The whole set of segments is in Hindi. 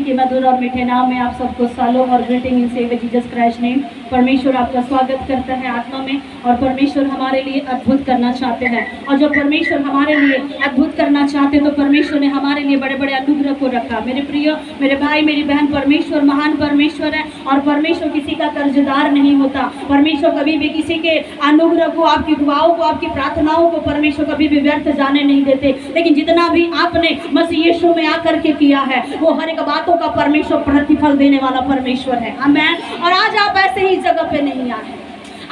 के मधुर और मीठे नाम में आप सबको सालों और ग्रीटिंग इन सेवियर जीसस क्राइस्ट नेम। परमेश्वर आपका स्वागत करता है आत्मा में, और परमेश्वर हमारे लिए अद्भुत करना चाहते हैं। और जब परमेश्वर हमारे लिए अद्भुत करना चाहते तो परमेश्वर ने हमारे लिए बड़े बड़े अनुग्रह को रखा। मेरे प्रिय, मेरे भाई, मेरी बहन, परमेश्वर महान परमेश्वर है और परमेश्वर किसी का कर्जदार नहीं होता। परमेश्वर कभी भी किसी के अनुग्रह को, आपकी दुआओं को, आपकी प्रार्थनाओं को परमेश्वर कभी भी व्यर्थ जाने नहीं देते। लेकिन जितना भी आपने मसीह यीशु में आकर के किया है वो हर एक बातों का परमेश्वर प्रतिफल देने वाला परमेश्वर है। आमीन। और आज आप ऐसे ही जगह पे नहीं आए,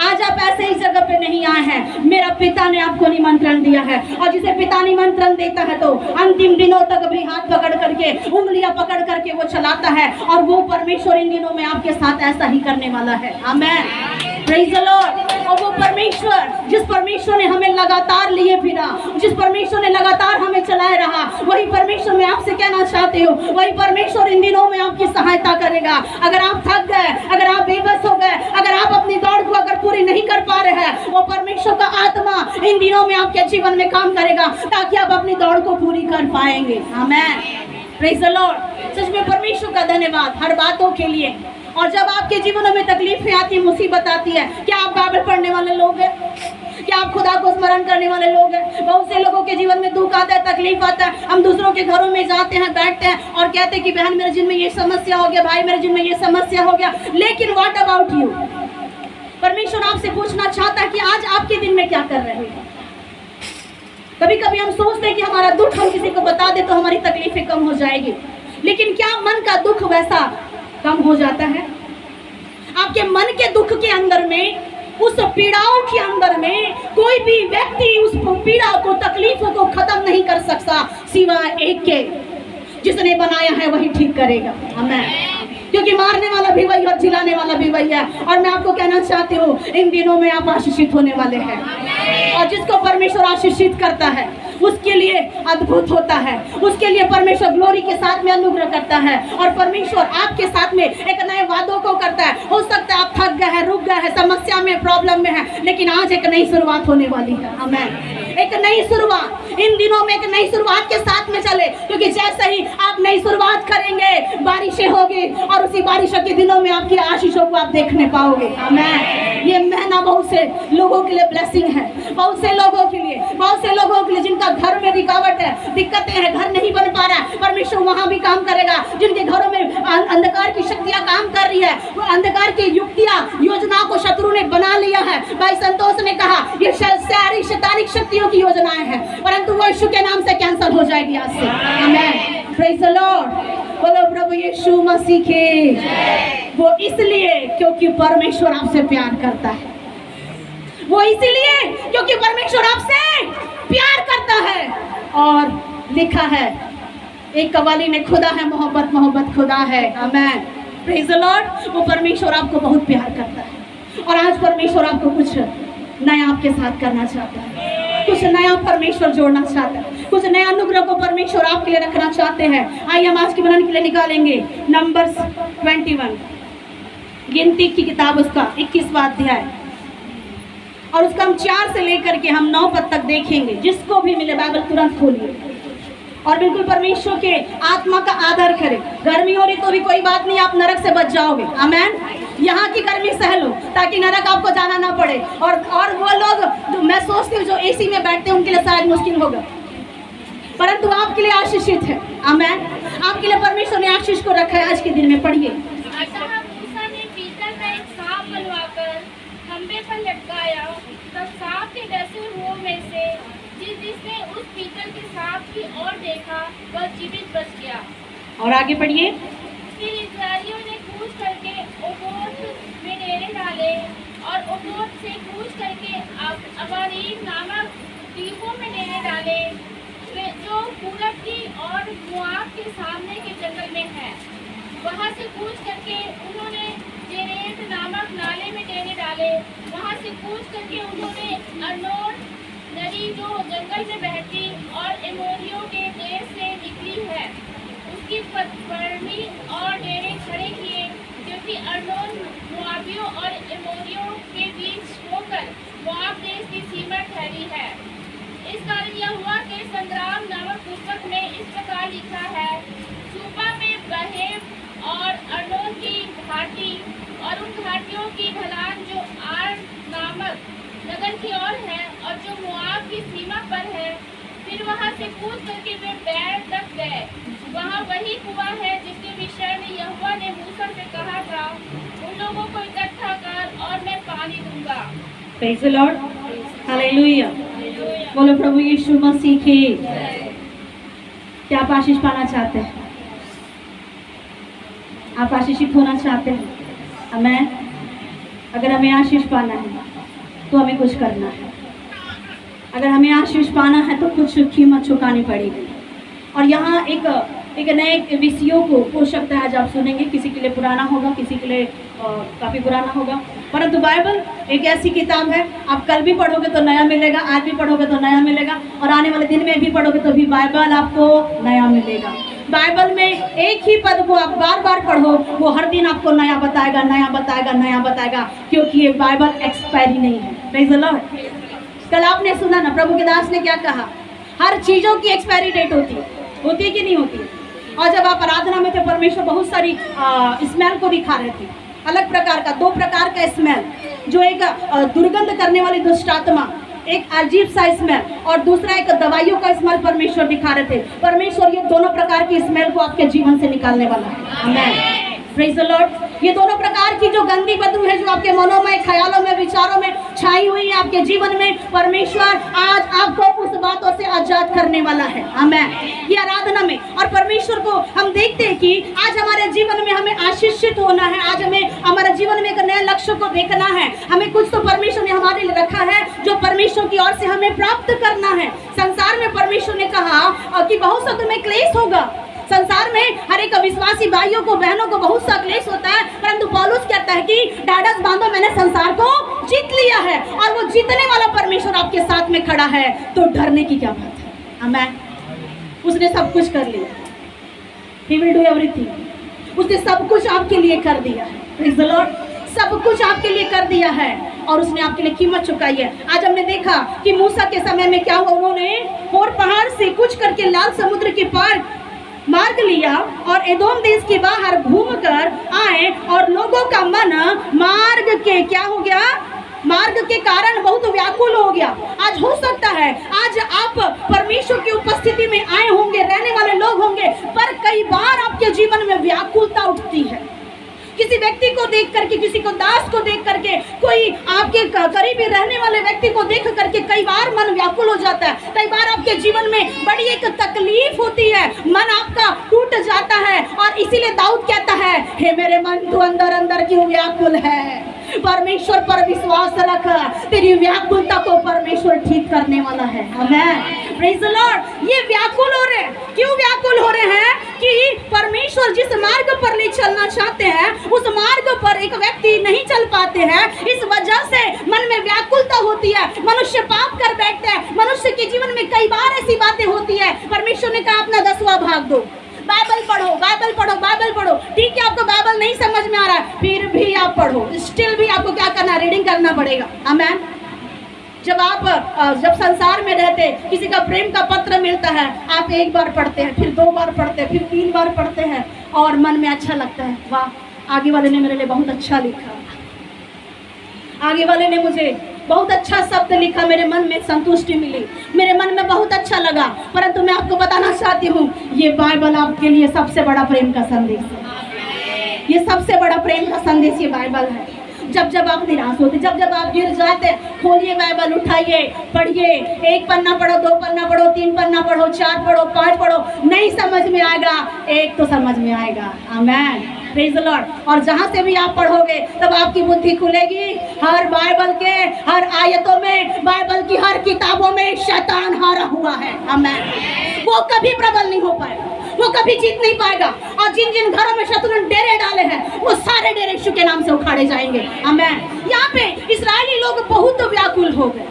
आज आप ऐसे ही जगह पे नहीं आए हैं। मेरा पिता ने आपको निमंत्रण दिया है, और जिसे पिता निमंत्रण देता है तो अंतिम दिनों तक भी हाथ पकड़ करके, उंगलियां पकड़ करके वो चलाता है। और वो परमेश्वर इन दिनों में आपके साथ ऐसा ही करने वाला है। आमीन, प्रेज द लॉर्ड। और वो परमेश्वर, जिस परमेश्वर ने हमें लगातार लिए फिरा, जिस परमेश्वर ने लगातार हमें चलाए रहा, वही परमेश्वर मैं आपसे कहना चाहती हूँ, वही परमेश्वर इन दिनों में आपकी सहायता करेगा। अगर आप थक गए, अगर आप बेबस हो गए, अगर आप अपनी दौड़ को अगर पूरी नहीं कर पा रहे हैं, वो परमेश्वर का आत्मा इन दिनों में आपके जीवन में काम करेगा ताकि आप अपनी दौड़ को पूरी कर पाएंगे। आमीन, प्रेज द लॉर्ड। सच में परमेश्वर का धन्यवाद हर बातों के लिए। और जब आपके जीवन में तकलीफें आती, मुसीबत आती है, क्या आप बाइबल पढ़ने वाले लोग हैं? क्या आप खुदा को स्मरण करने वाले लोग हैं? बहुत से लोगों के जीवन में दुख आता है, तकलीफ आता है, हम दूसरों के घरों में जाते हैं, बैठते हैं और कहते हैं कि बहन मेरे जीवन में ये समस्या हो गया, भाई मेरे जीवन में ये समस्या हो गया। लेकिन व्हाट अबाउट यू? परमेश्वर आपसे पूछना चाहता है कि आज आपके दिन में क्या कर रहे हैं। कभी कभी हम सोचते हैं कि हमारा दुख हम किसी को बता दे तो हमारी तकलीफें कम हो जाएगी, लेकिन क्या मन का दुख वैसा कम हो जाता है? आपके मन के दुख के अंदर में, उस पीड़ाओं के अंदर में कोई भी व्यक्ति उस पीड़ा को, तकलीफों को खत्म नहीं कर सकता सिवाय एक के, जिसने बनाया है वही ठीक करेगा। आमीन। क्योंकि मारने वाला भी वही और जिलाने वाला भी वही है। और मैं आपको कहना चाहती हूँ, इन दिनों में आप आशीषित होने वाले हैं, और जिसको परमेश्वर आशीषित करता है उसके लिए अद्भुत होता है, उसके लिए परमेश्वर ग्लोरी के साथ में अनुग्रह करता है, और परमेश्वर आपके साथ में एक नए वादों को करता है। हो सकता है आप थक गए हैं, रुक गए हैं, समस्या में, प्रॉब्लम में है, लेकिन आज एक नई शुरुआत होने वाली है। आमीन। एक नई शुरुआत, इन दिनों में एक नई शुरुआत के साथ में चले, क्योंकि जैसे ही आप नई शुरुआत करेंगे बारिशें होगी, और उसी बारिशों के दिनों में आपकी आशीषों को आप देखने पाओगे। आमीन। ये महीना बहुत से लोगों के लिए ब्लेसिंग है, बहुत से लोगों के लिए, बहुत से लोगों के लिए जिनका घर में रुकावट है, दिक्कतें हैं, घर नहीं बन पा रहा है, परमेश्वर वहां भी काम करेगा। जिनके घरों में अंधकार की शक्तियां काम कर रही है, वो अंधकार की युक्तियां, योजना को शत्रु ने बना लिया है। भाई संतोष ने कहा ये सारी शैतानिक शक्तियों की योजनाएं हैं, परंतु वो यीशु के नाम से कैंसिल हो जाएगी आज से। आमीन, प्रेज द लॉर्ड। बोलो प्रभु यीशु मसीह के। वो इसलिए क्योंकि परमेश्वर आपसे प्यार करता है, वो इसलिए क्योंकि परमेश्वर आपसे प्यार करता है। और लिखा है एक कव्वाली ने, खुदा है मोहब्बत, मोहब्बत खुदा है। आमीन, प्रेज द लॉर्ड। वो परमेश्वर आपको बहुत प्यार करता है, और आज परमेश्वर आपको कुछ नया आपके साथ करना चाहता है, कुछ नया परमेश्वर जोड़ना चाहता है, कुछ नया अनुग्रह को परमेश्वर आपके लिए रखना चाहते हैं। आइए हम आज के वर्णन के लिए निकालेंगे नंबर्स 21, गिनती की किताब, उसका 21वां अध्याय, और उसका हम 4 से लेकर के हम 9 पद तक देखेंगे। जिसको भी मिले बाइबल तुरंत खोलिए और बिल्कुल परमेश्वर के आत्मा का आदर करें। गर्मी हो रही तो भी कोई बात नहीं, आप नरक से बच जाओगे। आमीन। यहाँ की गर्मी सह लो ताकि नरक आपको जाना ना पड़े। और वो लोग जो मैं सोचती हूँ जो एसी में बैठते हैं उनके लिए शायद मुश्किल होगा, परंतु आपके लिए आशीषित है। आमीन। आपके लिए परमेश्वर ने आशीष को रखा है। आज के दिन में पढ़िए। पर लटकाया, तब सांप के डसे हुओं में से जिसने उस पीतल के सांप की ओर देखा वह जीवित बच गया। और आगे पढ़िए। फिर इस्राएलियों ने कूच करके ओबोत में डेरे डाले, और ओबोत से कूच करके अबारीम नामक द्वीपों में डेरे डाले, जो पूरब की और मोआब के सामने के जंगल में है। वहाँ से कूच करके उन्होंने जेरेद नामक नाले में डेरे डाले। वहाँ से कूच करके उन्होंने अर्नोन नदी जो जंगल में बहती और एमोरियों के देश से निकली है उसकी पटवर्णी और डेरे खड़े किए, क्योंकि अर्नोन मोआबियों और एमोरियों के बीच होकर मोआब देश की सीमा ठहरी है। इस कारण यहोवा के संग्राम नामक पुस्तक में इस प्रकार लिखा है, सूपा में बहे हसोर है और जो मोआब की सीमा पर है। फिर वहां से कूच करके वे बैर तक गए। वहां वही कुआं है जिसके विषय में यहोवा ने मूसा से कहा था, उन लोगों को इकट्ठा कर और मैं पानी दूंगा। Praise the Lord, hallelujah. बोलो प्रभु यीशु मसीह की। क्या आप आशीष पाना चाहते हैं? आप आशीषित होना चाहते हैं? आमेन। अगर हमें आशीष पाना है तो हमें कुछ करना है। अगर हमें आशीष पाना है तो कुछ कीमत चुकानी पड़ेगी। और यहाँ एक नए विषयों को हो सकता है आज आप सुनेंगे, किसी के लिए पुराना होगा, किसी के लिए काफ़ी पुराना होगा, परंतु बाइबल एक ऐसी किताब है, आप कल भी पढ़ोगे तो नया मिलेगा, आज भी पढ़ोगे तो नया मिलेगा, और आने वाले दिन में भी पढ़ोगे तो भी बाइबल आपको नया मिलेगा। बाइबल में एक ही पद को आप बार बार पढ़ो, वो हर दिन आपको नया बताएगा, नया बताएगा, नया बताएगा, क्योंकि ये बाइबल एक्सपायरी नहीं है। Praise the Lord. कल आपने सुना ना, प्रभु के दास ने क्या कहा, हर चीज़ों की एक्सपायरी डेट होती है कि नहीं होती? और जब आप आराधना में थे, परमेश्वर बहुत सारी स्मेल को दिखा रहे थे, अलग प्रकार का, दो प्रकार का स्मेल, जो एक दुर्गंध करने वाली दुष्ट आत्मा, एक अजीब सा स्मेल, और दूसरा एक दवाइयों का स्मेल परमेश्वर दिखा रहे थे। परमेश्वर ये दोनों प्रकार की स्मेल को आपके जीवन से निकालने वाला है। आमीन। Praise the Lord. ये दोनों प्रकार की जो गंदी बदबू है जो आपके मनों में, ख्यालों में, विचारों में छाई हुई है आपके जीवन में, परमेश्वर आज आपको उस बातों से आजाद करने वाला है। आमीन। ये आराधना में और परमेश्वर को हम देखते हैं कि आज हमारे जीवन में हमें आशीषित होना है, आज हमें हमारे जीवन में एक नए लक्ष्य को देखना है, हमें कुछ तो परमेश्वर ने हमारे लिए रखा है जो परमेश्वर की ओर से हमें प्राप्त करना है। संसार में परमेश्वर ने कहा कि बहुत सा तुम्हें क्लेश होगा। संसार में हर एक विश्वासी भाइयों को, बहनों को बहुत सा क्लेश होता है, परंतु पौलुस कहता है कि ढाढ़स बांधो, मैंने संसार को जीत लिया है, और वो जीतने वाला परमेश्वर आपके साथ में खड़ा है, तो डरने की क्या बात है? आमीन। उसने सब कुछ कर लिया। He will do everything। उसने सब कुछ आपके लिए कर दिया है। Praise the Lord। सब कुछ आपके लिए कर दिया है और उसने आपके लिए कीमत चुकाई है। आज हमने देखा कि मूसा के समय में क्या हुआ, उन्होंने होर पहाड़ से कुछ करके लाल समुद्र के पार मार्ग लिया और एदोम देश के बाहर घूमकर आए, और लोगों का मन मार्ग के क्या हो गया, मार्ग के कारण बहुत व्याकुल हो गया। आज हो सकता है आज आप परमेश्वर की उपस्थिति में आए होंगे, रहने वाले लोग होंगे, पर कई बार आपके जीवन में व्याकुलता उठती है। किसी व्यक्ति को देख करके, किसी को दास को देख करके, कोई आपके करीबी रहने वाले व्यक्ति को देख करके कई बार मन व्याकुल हो जाता है। कई बार आपके जीवन में बड़ी एक तकलीफ होती है, मन आपका टूट जाता है, और इसीलिए दाऊद कहता है, हे मेरे मन तू अंदर अंदर क्यों व्याकुल है? परमेश्वर पर विश्वास रख, तेरी व्याकुलता को परमेश्वर ठीक करने वाला है। आमीन। Praise the Lord. ये व्याकुल हो रहे, क्यों व्याकुल हो रहे हैं? कि परमेश्वर जिस मार्ग पर ले चलना चाहते हैं उस मार्ग पर एक व्यक्ति नहीं चल पाते हैं, इस वजह से मन में व्याकुलता होती है, मनुष्य पाप कर बैठते हैं। मनुष्य के जीवन में कई बार ऐसी बातें होती है। परमेश्वर ने कहा अपना 10वां भाग दो, बाइबल पढ़ो, बाइबल पढ़ो, बाइबल पढ़ो। ठीक है, आपको बाइबल नहीं समझ में आ रहा है, फिर भी आप पढ़ो, स्टिल भी आपको क्या करना, रीडिंग करना पड़ेगा। आमीन। जब संसार में रहते, किसी का प्रेम का पत्र मिलता है, आप एक बार पढ़ते हैं, फिर 2 बार पढ़ते हैं, फिर 3 बार पढ़ते हैं, और मन में अच्छा लगता है, वाह आगे वाले ने मेरे लिए बहुत अच्छा लिखा, आगे वाले ने मुझे बहुत अच्छा शब्द लिखा, मेरे मन में संतुष्टि मिली, मेरे मन में बहुत अच्छा लगा। परंतु मैं आपको बताना चाहती हूँ, ये बाइबल आपके लिए सबसे बड़ा प्रेम का संदेश है। ये सबसे बड़ा प्रेम का संदेश ये बाइबल है। जब जब आप निराश होते, जब जब आप गिर जाते, खोलिए बाइबल, उठाइए, पढ़िए, 1 पन्ना पढ़ो, 2 पन्ना पढ़ो, 3 पन्ना पढ़ो, 4 पढ़ो, 5 पढ़ो, नहीं समझ में आएगा, 1 तो समझ में आएगा। आमीन। Praise the Lord. और जहाँ से भी आप पढ़ोगे तब आपकी बुद्धि खुलेगी। हर बाइबल के हर आयतों में, बाइबल की हर किताबों में शैतान हारा हुआ है। आमीन। वो कभी प्रबल नहीं हो पाएगा, वो कभी जीत नहीं पाएगा, और जिन जिन घरों में शत्रु ने डेरे डाले हैं वो सारे डेरे यीशु के नाम से उखाड़े जाएंगे। आमीन। यहाँ पे इस्राएली लोग बहुत व्याकुल हो गए।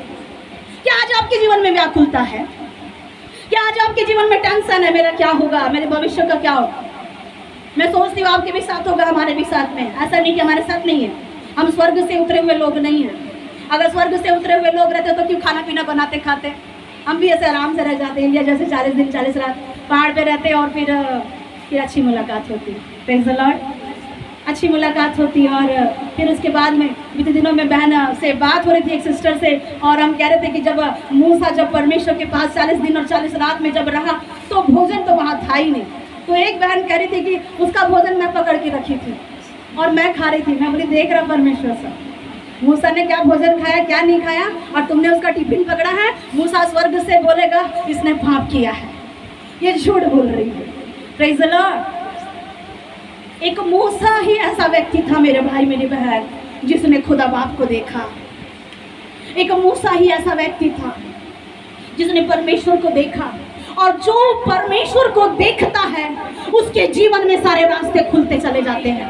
क्या आज आपके जीवन में व्याकुलता है? क्या आज आपके जीवन में टेंशन है, मेरा क्या होगा, मेरे भविष्य का क्या होगा? मैं सोचती हूँ आपके भी साथ होगा, हमारे भी साथ में। ऐसा नहीं कि हमारे साथ नहीं है, हम स्वर्ग से उतरे हुए लोग नहीं हैं। अगर स्वर्ग से उतरे हुए लोग रहते तो क्यों खाना पीना बनाते खाते? हम भी ऐसे आराम से रह जाते। इंडिया जैसे 40 दिन 40 रात पहाड़ पे रहते और फिर अच्छी मुलाकात होती। Praise the Lord. अच्छी मुलाकात होती। और फिर उसके बाद में बीते दिनों में बहन से बात हो रही थी, एक सिस्टर से, और हम कह रहे थे कि जब मूसा जब परमेश्वर के पास 40 दिन और 40 रात में जब रहा तो भोजन तो वहाँ था ही नहीं। तो एक बहन कह रही थी कि उसका भोजन मैं पकड़ के रखी थी और मैं खा रही थी। मैं बोली देख रहा परमेश्वर से, मूसा ने क्या भोजन खाया क्या नहीं खाया, और तुमने उसका टिफिन पकड़ा है। मूसा स्वर्ग से बोलेगा इसने पाप किया है, ये झूठ बोल रही है। Praise the Lord. एक मूसा ही ऐसा व्यक्ति था मेरे भाई मेरी बहन, जिसने खुदा बाप को देखा। एक मूसा ही ऐसा व्यक्ति था जिसने परमेश्वर को देखा। और जो परमेश्वर को देखता है उसके जीवन में सारे रास्ते खुलते चले जाते हैं।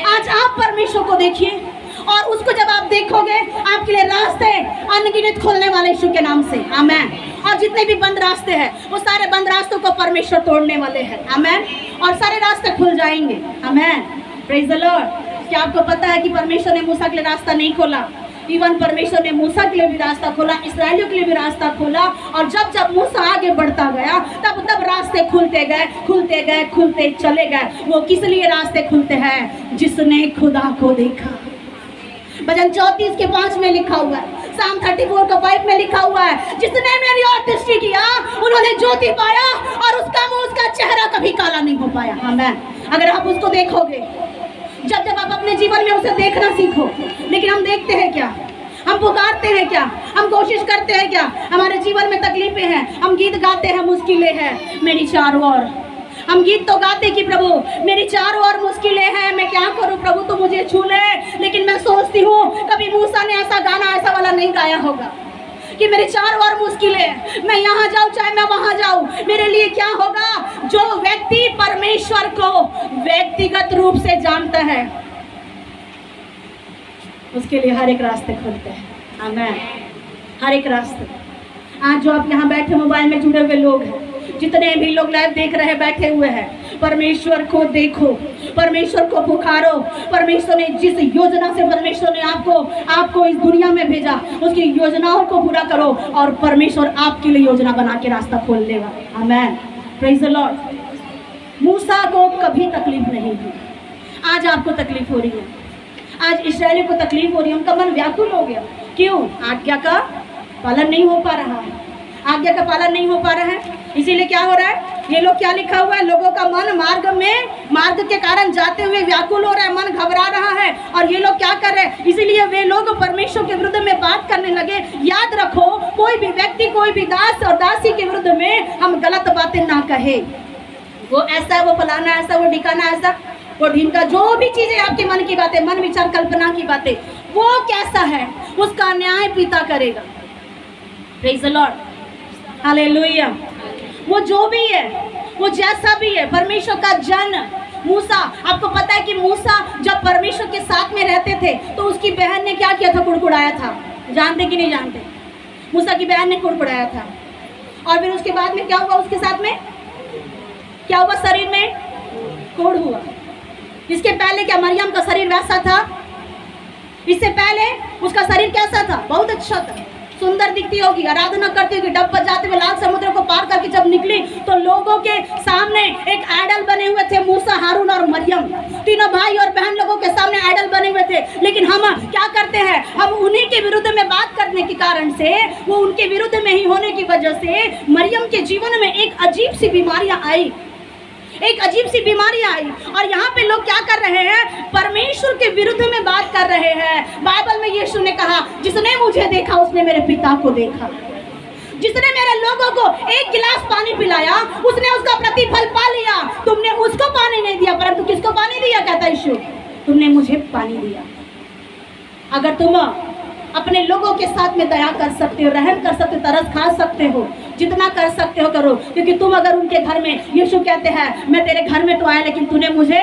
आज आप परमेश्वर को देखिए, और उसको जब आप देखोगे आपके लिए रास्ते अनगिनत खोलने वाले यीशु के नाम से। आमेन। और जितने भी बंद रास्ते हैं वो सारे बंद रास्तों को परमेश्वर तोड़ने वाले हैं। आमेन। और सारे रास्ते खुल जाएंगे। आमेन। Praise the Lord. क्या आपको पता है कि परमेश्वर ने मूसा के लिए रास्ता नहीं खोला? इवन परमेश्वर ने मूसा के लिए भी रास्ता खोला, इस्राएलियों के लिए भी रास्ता खोला। और जब जब मूसा आगे बढ़ता गया तब तब रास्ते खुलते गए, खुलते गए, खुलते चले गए। वो किस लिए रास्ते खुलते हैं? जिसने खुदा को देखा। भजन 34 के 5 में लिखा हुआ है, साम 34 का 5 में लिखा हुआ है, जिसने मेरी ओर दृष्टि किया उन्होंने ज्योति पाया और उसका मुंह उसका चेहरा कभी काला नहीं हो पाया। आमेन। अगर आप उसको देखोगे, जब जब आप अपने जीवन में उसे देखना सीखो। लेकिन हम देखते हैं क्या? हम पुकारते हैं क्या? हम कोशिश करते हैं क्या? हमारे जीवन में तकलीफें हैं, हम गीत गाते हैं मुश्किलें हैं मेरी चारों ओर। हम गीत तो गाते कि प्रभु मेरी चारों ओर मुश्किलें हैं, मैं क्या करूं प्रभु तो मुझे छू ले। लेकिन मैं सोचती हूँ कभी मूसा ने ऐसा गाना ऐसा वाला नहीं गाया होगा कि मेरे चारों ओर मुश्किलें, मैं यहाँ जाऊँ चाहे मैं वहाँ जाऊँ, मेरे लिए क्या होगा? जो व्यक्ति परमेश्वर को व्यक्तिगत रूप से जानता है उसके लिए हर एक रास्ते खुलते हैं। आमेन। हर एक रास्ते। आज जो आप यहाँ बैठे मोबाइल में जुड़े हुए लोग हैं, जितने भी लोग लाइव देख रहे बैठे हुए हैं, परमेश्वर को देखो, परमेश्वर को पुकारो। परमेश्वर ने जिस योजना से परमेश्वर ने आपको इस दुनिया में भेजा उसकी योजनाओं को पूरा करो और परमेश्वर आपके लिए योजना बना के रास्ता खोल देगा। आमेन। Praise the Lord. मूसा को कभी तकलीफ नहीं हुई, आज आपको तकलीफ हो रही है। आज इस्राएलियों को तकलीफ हो रही है, उनका मन व्याकुल हो गया। क्यों? आज्ञा का पालन नहीं हो पा रहा है। आज्ञा का पालन नहीं हो पा रहा है, इसीलिए क्या हो रहा है? ये लोग क्या लिखा हुआ है? लोगों का मन मार्ग के कारण जाते हुए व्याकुल हो रहा है, मन घबरा रहा है। और ये लोग क्या कर रहे हैं? इसीलिए वे लोग परमेश्वर के विरुद्ध में बात करने लगे। याद रखो, कोई भी व्यक्ति, कोई भी दास और दासी के विरुद्ध में हम गलत बातें ना कहे। वो ऐसा है, वो फलाना ऐसा, वो ढिकाना ऐसा, वो ढिमका, जो भी चीजें आपके मन की बातें, मन विचार कल्पना की बातें, वो कैसा है उसका न्याय पिता करेगा। Praise the Lord. हालेलुया। वो जो भी है, वो जैसा भी है, परमेश्वर का जन मूसा, आपको पता है कि मूसा जब परमेश्वर के साथ में रहते थे तो उसकी बहन ने क्या किया था? कुड़कुड़ाया था। जानते कि नहीं जानते? मूसा की बहन ने कुड़कुड़ाया था। और फिर उसके बाद में क्या हुआ? उसके साथ में क्या हुआ? शरीर में कोढ़ हुआ। इसके पहले क्या मरियम का शरीर वैसा था? इससे पहले उसका शरीर कैसा था? बहुत अच्छा था, सुंदर दिखती होगी, आराधना करती होगी, डब बजाते हुए लाल समुद्र को पार करके जब निकली तो लोगों के सामने एक आइडल बने हुए थे। मूसा, हारून और मरियम, तीनों भाई और बहन लोगों के सामने आइडल बने हुए थे। लेकिन हम क्या करते हैं? हम उन्हीं के विरुद्ध में बात करने के कारण से, वो उनके विरुद्ध में ही होने की वजह से मरियम के जीवन में एक अजीब सी बीमारियां आई, एक अजीब सी बीमारी आई। और यहाँ पे लोग क्या कर रहे हैं? परमेश्वर के विरुद्ध में बात कर रहे हैं। बाइबल में यीशु ने कहा, जिसने मुझे देखा उसने मेरे पिता को देखा। जिसने मेरे लोगों को एक गिलास पानी पिलाया उसने उसका प्रतिफल पा लिया। तुमने उसको पानी नहीं दिया, परंतु किसको पानी दिया? कहता यीशु, तुमने मुझे पानी दिया। अगर तुम अपने लोगों के साथ में दया कर सकते हो, रहम कर सकते हो, तरस खा सकते हो, जितना कर सकते हो करो। क्योंकि तुम अगर उनके घर में, यीशु कहते हैं मैं तेरे घर में तो आया लेकिन तूने मुझे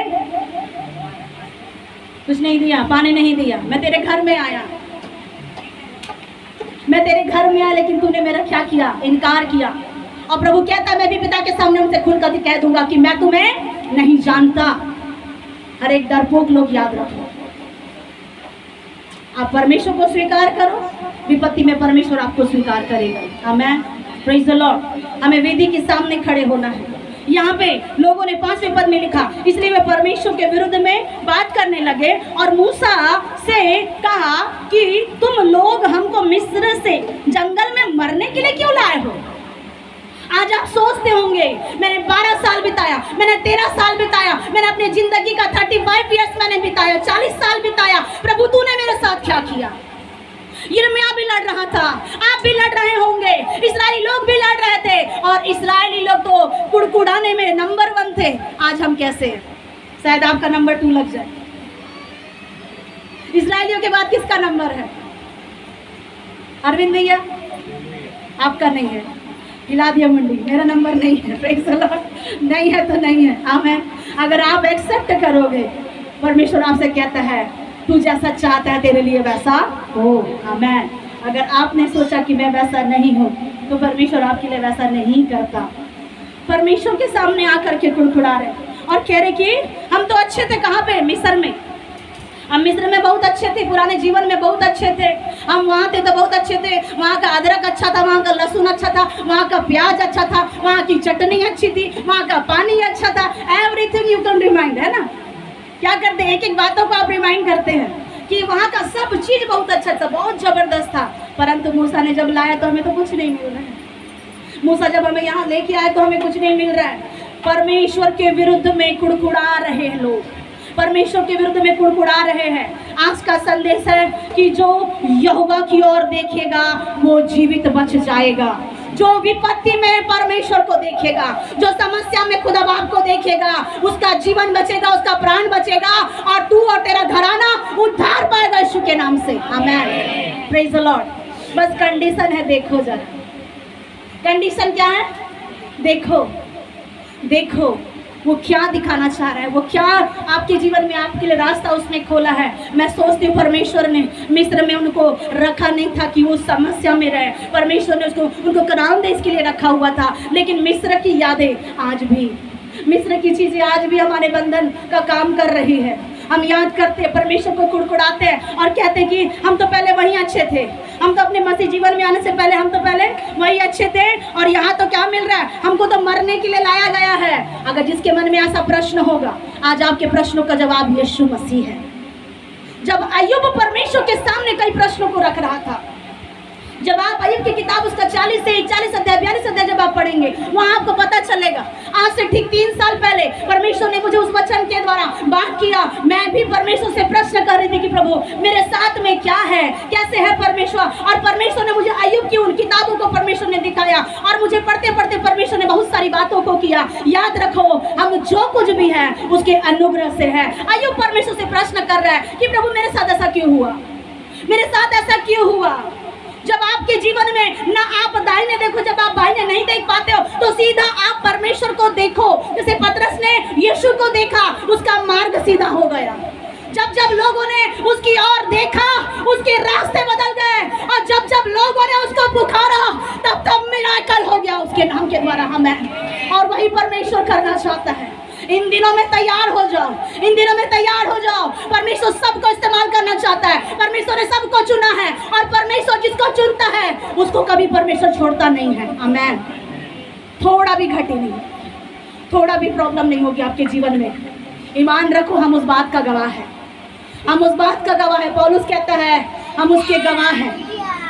कुछ नहीं दिया, पानी नहीं दिया। मैं तेरे घर में आया, मैं तेरे घर में आया लेकिन तूने मेरा क्या किया? इनकार किया। और प्रभु कहता है मैं भी पिता के सामने उनसे खुलकर कह दूंगा कि मैं तुम्हें नहीं जानता। हर एक डरपोक लोग याद रखो, आप परमेश्वर को स्वीकार करो, विपत्ति में परमेश्वर आपको स्वीकार करेगा। आमेन। Praise the Lord. हमें वेदी के सामने खड़े होना है। यहाँ पे लोगों ने 5वें पद में लिखा, इसलिए वे परमेश्वर के विरुद्ध में बात करने लगे और मूसा से कहा कि तुम लोग हमको मिस्र से जंगल में मरने के लिए क्यों लाए हो। आज आप सोचते होंगे मैंने 12 साल बिताया, मैंने 13 साल बिताया, मैंने अपनी जिंदगी का 35 इयर्स मैंने बिताया, 40 साल बिताया, प्रभु तूने मेरे साथ क्या किया। यिर्मयाह भी लड़ रहा था, आप भी लड़ रहे होंगे, इस्राएली लोग भी लड़ रहे थे और इस्राएली लोग तो कुड़कुड़ाने में नंबर 1 थे। आज हम कैसे हैं? शायद आपका नंबर 2 लग जाए। इस्राएलियों के बाद किसका नंबर है? अरविंद भैया आपका नहीं है, हिला दिया मंडी, मेरा नंबर नहीं है। Praise the Lord. नहीं है तो नहीं है, आमेन। अगर आप एक्सेप्ट करोगे, परमेश्वर आपसे कहता है तू जैसा चाहता है तेरे लिए वैसा हो, आमेन। अगर आपने सोचा कि मैं वैसा नहीं हूँ तो परमेश्वर आपके लिए वैसा नहीं करता। परमेश्वर के सामने आकर के कुड़कुड़ा रहे और कह रहे कि हम तो अच्छे थे। कहाँ पे? मिस्र में। हम मिस्र में बहुत अच्छे थे, पुराने जीवन में बहुत अच्छे थे, हम वहाँ थे तो बहुत अच्छे थे। वहाँ का अदरक अच्छा था, वहाँ का लहसुन अच्छा था, वहाँ का प्याज अच्छा था, वहाँ की चटनी अच्छी थी, वहाँ का पानी अच्छा था। एवरीथिंग यू कैन रिमाइंड, है ना। क्या करते हैं? एक एक बातों को आप रिमाइंड करते हैं कि वहाँ का सब चीज़ बहुत अच्छा था, बहुत ज़बरदस्त था। परंतु मूसा ने जब लाया तो हमें तो कुछ नहीं मिल रहा है। मूसा जब हमें यहाँ लेके आए तो हमें कुछ नहीं मिल रहा है। परमेश्वर के विरुद्ध में कुड़कुड़ा रहे हैं लोग, परमेश्वर के विरुद्ध में कुड़कुड़ा रहे हैं। आज का संदेश है कि जो यहोवा की ओर देखेगा वो जीवित बच जाएगा। जो विपत्ति में परमेश्वर को देखेगा, जो समस्या में खुदा बाप को देखेगा, उसका जीवन बचेगा, उसका प्राण बचेगा और तू और तेरा घराना उद्धार पाएगा यीशु के नाम से, आमेन। Praise the Lord. बस कंडीशन है, देखो जरा कंडीशन क्या है। देखो देखो वो क्या दिखाना चाह रहा है, वो क्या आपके जीवन में आपके लिए रास्ता उसने खोला है। मैं सोचती हूँ परमेश्वर ने मिस्र में उनको रखा नहीं था कि वो समस्या में रहे। परमेश्वर ने उनको कनान देश के लिए रखा हुआ था। लेकिन मिस्र की यादें आज भी, मिस्र की चीज़ें आज भी हमारे बंधन का काम कर रही है। हम याद करते हैं, परमेश्वर को कुड़कुड़ाते हैं और कहते हैं कि हम तो पहले वहीं अच्छे थे, हम तो अपने मसीह जीवन में आने से पहले हम तो पहले वही अच्छे थे और यहाँ तो क्या मिल रहा है, हमको तो मरने के लिए लाया गया है। अगर जिसके मन में ऐसा प्रश्न होगा, आज आपके प्रश्नों का जवाब यीशु मसीह है। जब अय्यूब परमेश्वर के सामने कई प्रश्नों को रख रहा था, जब आप अय्यूब की किताब उसका 40 से 41 अध्याय 42 अध्याय जब आप पढ़ेंगे, वहाँ आपको पता चलेगा। आज से ठीक 3 साल पहले परमेश्वर ने मुझे उस वचन के द्वारा बात किया। मैं भी परमेश्वर से प्रश्न कर रही थी कि प्रभु मेरे साथ में क्या है, कैसे है परमेश्वर। और परमेश्वर ने मुझे अय्यूब की उन किताबों को परमेश्वर ने दिखाया और मुझे पढ़ते पढ़ते परमेश्वर ने बहुत सारी बातों को किया। याद रखो, हम जो कुछ भी है उसके अनुग्रह से है। अय्यूब परमेश्वर से प्रश्न कर रहा है कि प्रभु मेरे साथ ऐसा क्यों हुआ, मेरे साथ ऐसा क्यों हुआ। जब आपके जीवन में ना आप दाहिने देखो, जब आप बाहिने नहीं देख पाते हो तो सीधा आप परमेश्वर को देखो। जैसे पतरस ने यीशु को देखा, उसका मार्ग सीधा हो गया। जब जब लोगों ने उसकी ओर देखा, उसके रास्ते बदल गए और जब जब लोगों ने उसको पुकारा तब तब मिराकल हो गया उसके नाम के द्वारा हमें। और वही परमेश्वर करना चाहता है। इन दिनों में तैयार हो जाओ, इन दिनों में तैयार हो जाओ। परमेश्वर सबको इस्तेमाल करना चाहता है। परमेश्वर ने सबको चुना है और परमेश्वर जिसको चुनता है उसको कभी परमेश्वर छोड़ता नहीं है, आमेन। थोड़ा भी घटी नहीं, थोड़ा भी प्रॉब्लम नहीं होगी आपके जीवन में। ईमान रखो, हम उस बात का गवाह है, हम उस बात का गवाह है। पौलुस कहता है हम उसके गवाह हैं,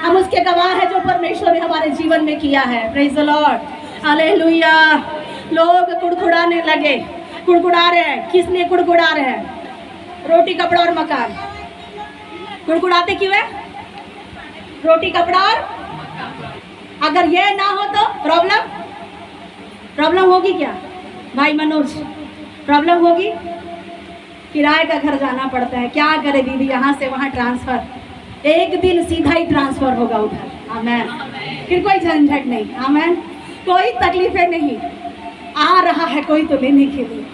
हम उसके गवाह हैं जो परमेश्वर ने हमारे जीवन में किया है। Praise the Lord, hallelujah. लोग कुड़कुड़ाने लगे, कुड़कुड़ा रहे हैं। किस लिए कुड़कुड़ा रहे हैं? रोटी कपड़ा और मकान। कुड़कुड़ाते क्यों है? रोटी कपड़ा और, अगर ये ना हो तो प्रॉब्लम होगी क्या भाई मनोज? प्रॉब्लम होगी। किराए का घर जाना पड़ता है, क्या करे दीदी, यहाँ से वहाँ ट्रांसफर। एक दिन सीधा ही ट्रांसफर होगा उधर, आमेन। फिर कोई झंझट नहीं, आमेन। कोई तकलीफें नहीं। आ रहा है कोई तो लेने के लिए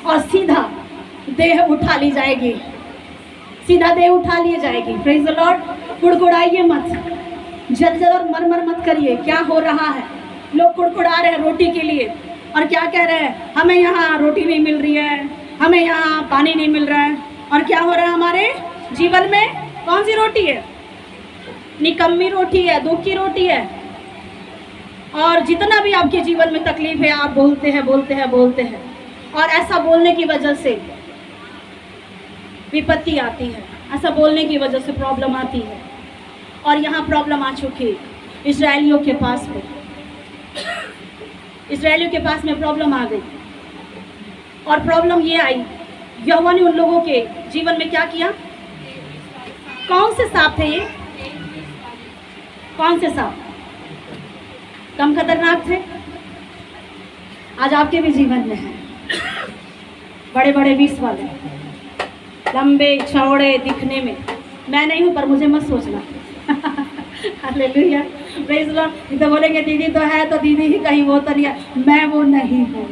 और सीधा देह उठा ली जाएगी, सीधा देह उठा ली जाएगी। Praise the Lord. कुड़कुड़ाइए मत, जर्जर और मरमर मत करिए। क्या हो रहा है? लोग कुड़कुड़ा रहे हैं रोटी के लिए और क्या कह रहे हैं, हमें यहाँ रोटी नहीं मिल रही है, हमें यहाँ पानी नहीं मिल रहा है। और क्या हो रहा है हमारे जीवन में? कौन सी रोटी है? निकम्मी रोटी है, दुख की रोटी है। और जितना भी आपके जीवन में तकलीफ है, आप बोलते हैं बोलते हैं बोलते हैं, और ऐसा बोलने की वजह से विपत्ति आती है, ऐसा बोलने की वजह से प्रॉब्लम आती है। और यहाँ प्रॉब्लम आ चुकी है इजरायलियों के पास में, इजरायलियों के पास में प्रॉब्लम आ गई। और प्रॉब्लम ये आई, यहोवा ने उन लोगों के जीवन में क्या किया? कौन से सांप थे ये? कौन से सांप? कम खतरनाक थे? आज आपके भी जीवन में है बड़े बड़े विष वाले, लंबे चौड़े दिखने में। मैं नहीं हूँ, पर मुझे मत सोचना। Hallelujah, praise the Lord. तो बोलेंगे दीदी तो है, तो दीदी ही कहीं, वो तो नहीं है। मैं वो नहीं हूँ,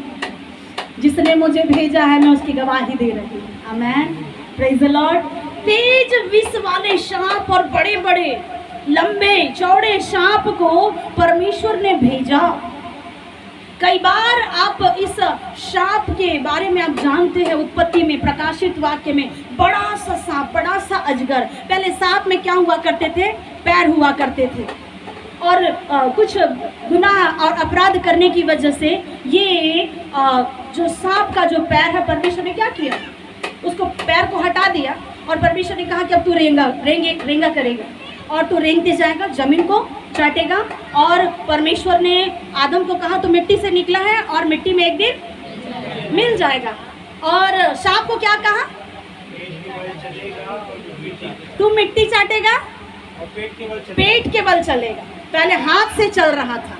जिसने मुझे भेजा है मैं उसकी गवाही दे रही हूँ। आमेन, प्रेज़ द लॉर्ड। तेज विष वाले सांप और बड़े बड़े लंबे चौड़े सांप को परमेश्वर ने भेजा। कई बार आप इस सांप के बारे में आप जानते हैं, उत्पत्ति में, प्रकाशित वाक्य में, बड़ा सा सांप, बड़ा सा अजगर। पहले सांप में क्या हुआ करते थे? पैर हुआ करते थे, और कुछ गुनाह और अपराध करने की वजह से ये जो सांप का जो पैर है, परमेश्वर ने क्या किया? उसको पैर को हटा दिया, और परमेश्वर ने कहा कि अब तू रेंगा करेगा, और तू रेंगते जाएगा, जमीन को चाटेगा। और परमेश्वर ने आदम को कहा तू मिट्टी से निकला है और मिट्टी में एक दिन मिल जाएगा। और सांप को क्या कहा? तू मिट्टी चाटेगा, पेट के बल चलेगा। पहले हाथ से चल रहा था,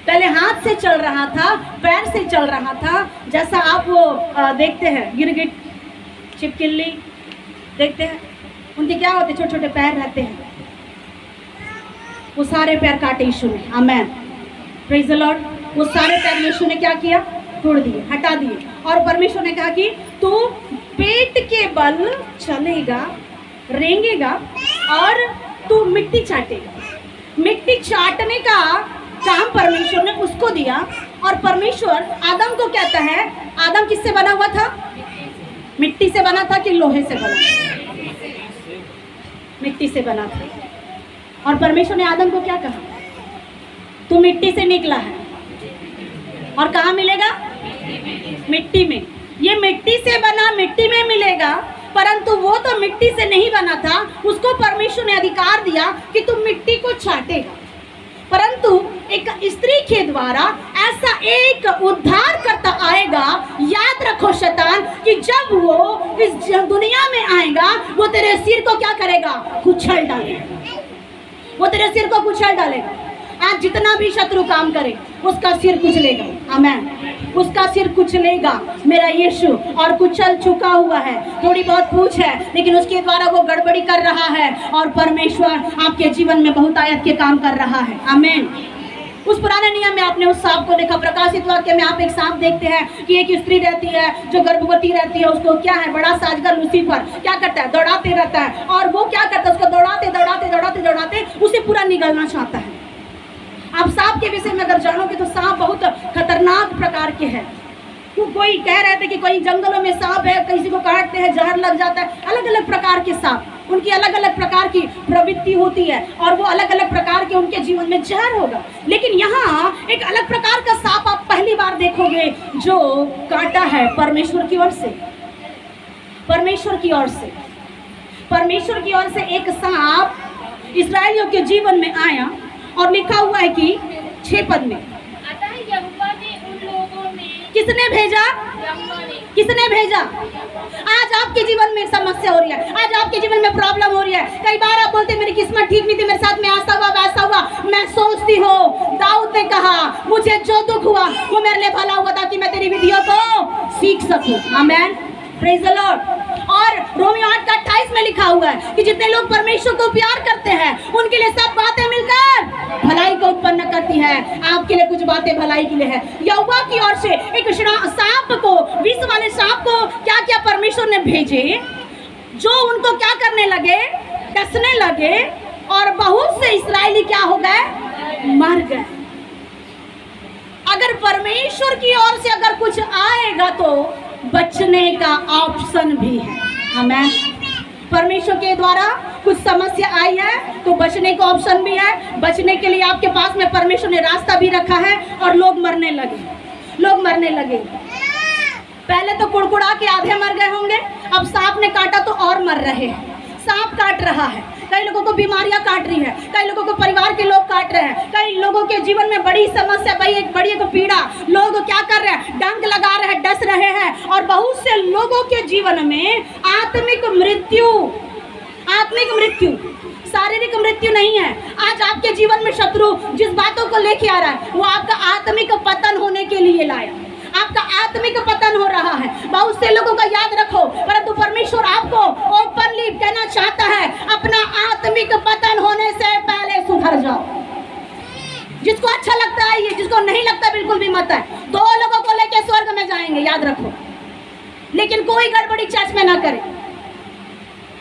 पहले हाथ से चल रहा था, पैर से चल रहा था। जैसा आप वो देखते हैं गिरगिट, छिपकली देखते हैं, उनके क्या होते? छोटे छोटे पैर रहते हैं। वो सारे पैर काटे यीशु ने। आमेन, प्रेज़ द लॉर्ड। वो सारे पैर यीशु ने क्या किया? तोड़ दिए, हटा दिए। और परमेश्वर ने कहा कि तू पेट के बल चलेगा, रेंगेगा, और तू मिट्टी चाटेगा। मिट्टी चाटने का काम परमेश्वर ने उसको दिया। और परमेश्वर आदम को कहता है, आदम किससे बना हुआ था? मिट्टी से बना था कि लोहे से बना था? मिट्टी से बना था। और परमेश्वर ने आदम को क्या कहा? तू मिट्टी से निकला है, और कहाँ मिलेगा? मिट्टी में। ये मिट्टी से बना, मिट्टी में मिलेगा। परंतु वो तो मिट्टी से नहीं बना था, उसको परमेश्वर ने अधिकार दिया कि तू मिट्टी को चाटेगा। परंतु एक स्त्री के द्वारा ऐसा एक उद्धार करता आएगा। याद रखो शैतान, कि जब वो इस दुनिया में आएगा, वो तेरे सिर को क्या करेगा? कुचल डालेगा। वो तेरे सिर को कुचल डालेगा। आज जितना भी शत्रु काम करे, उसका सिर कुचलेगा। आमेन, उसका सिर कुचलेगा मेरा यीशु। और कुचल चुका हुआ है, थोड़ी बहुत पूछ है, लेकिन उसके द्वारा वो गड़बड़ी कर रहा है, और परमेश्वर आपके जीवन में बहुत आयत के काम कर रहा है। आमेन। उस पुराने नियम में आपने उस सांप को देखा। प्रकाशित वाक्य में आप एक सांप देखते हैं कि एक स्त्री रहती है जो गर्भवती रहती है। उसको क्या है? बड़ा सा अजगर लूसीफर क्या करता है? दौड़ाते रहता है। और वो क्या करता है? उसको दौड़ाते दौड़ाते दौड़ाते दौड़ाते उसे पूरा निगलना चाहता है। आप सांप के विषय में अगर जानोगे तो सांप बहुत खतरनाक प्रकार के हैं। कोई कह रहे थे कि कोई जंगलों में सांप है, किसी को काटते हैं जहर लग जाता है। अलग अलग प्रकार के सांप, उनकी अलग अलग प्रकार की प्रवृत्ति होती है, और वो अलग अलग प्रकार के उनके जीवन में जहर होगा। लेकिन यहाँ एक अलग प्रकार का सांप आप पहली बार देखोगे जो काटा है परमेश्वर की ओर से। परमेश्वर की ओर से, परमेश्वर की ओर से एक सांप इस्राएलियों के जीवन में आया, और लिखा हुआ है कि 6 पद में, अतः यहोवा ने उन लोगों में, किसने भेजा? किसने भेजा? आज आपके जीवन में समस्या हो रही है, आज आपके जीवन में प्रॉब्लम हो रही है। कई बार आप बोलते हैं मेरी किस्मत ठीक नहीं थी, मेरे साथ में ऐसा हुआ वैसा हुआ। मैं सोचती हूँ दाऊद ने कहा मुझे जो दुख हुआ वो मेरे लिए भला हुआ था कि मैं तेरी विधियों को सीख सकूं। आमेन, प्रेज़ द लॉर्ड। और रोमियो 8:28 में लिखा हुआ है कि जितने लोग परमेश्वर को प्यार करते हैं उनके लिए सब बातें मिलकर भलाई को उत्पन्न करती है। आपके लिए कुछ बातें भलाई के लिए है। यहोवा की ओर से एक सांप को, विष वाले सांप को क्या क्या परमेश्वर ने भेजे, जो उनको क्या करने लगे? डसने लगे, और बहुत से इस्राएली क्या हो गए? मर गए। अगर परमेश्वर की ओर से अगर कुछ आएगा तो बचने का ऑप्शन भी है। आमेन। परमेश्वर के द्वारा कुछ समस्या आई है तो बचने का ऑप्शन भी है। बचने के लिए आपके पास में परमेश्वर ने रास्ता भी रखा है। और लोग मरने लगे। पहले तो कुड़कुड़ा के आधे मर गए होंगे, अब सांप ने काटा तो और मर रहे हैं। सांप काट रहा है, कई लोगों को बीमारियां काट रही है, कई लोगों को परिवार के लोग काट रहे हैं, कई लोगों के जीवन में बड़ी समस्या, बड़ी एक पीड़ा। लोग क्या कर रहे हैं? डंक लगा रहे हैं, डस रहे हैं। और बहुत से लोगों के जीवन में आत्मिक मृत्यु, शारीरिक मृत्यु नहीं है। आज आपके जीवन में शत्रु जिस बातों को लेके आ रहा है वो आपका आत्मिक पतन होने के लिए लाया। आपका आत्मिक पतन हो रहा है। बहुत से लोगों का याद रखो, परंतु परमेश्वर आपको ओपनली कहना चाहता है, अपना आत्मिक पतन होने से पहले सुधर जाओ। जिसको अच्छा लगता है ये, जिसको नहीं लगता बिल्कुल भी मत है। 2 लोगों को लेके स्वर्ग में जाएंगे, याद रखो, लेकिन कोई गड़बड़ी चर्च में ना करे।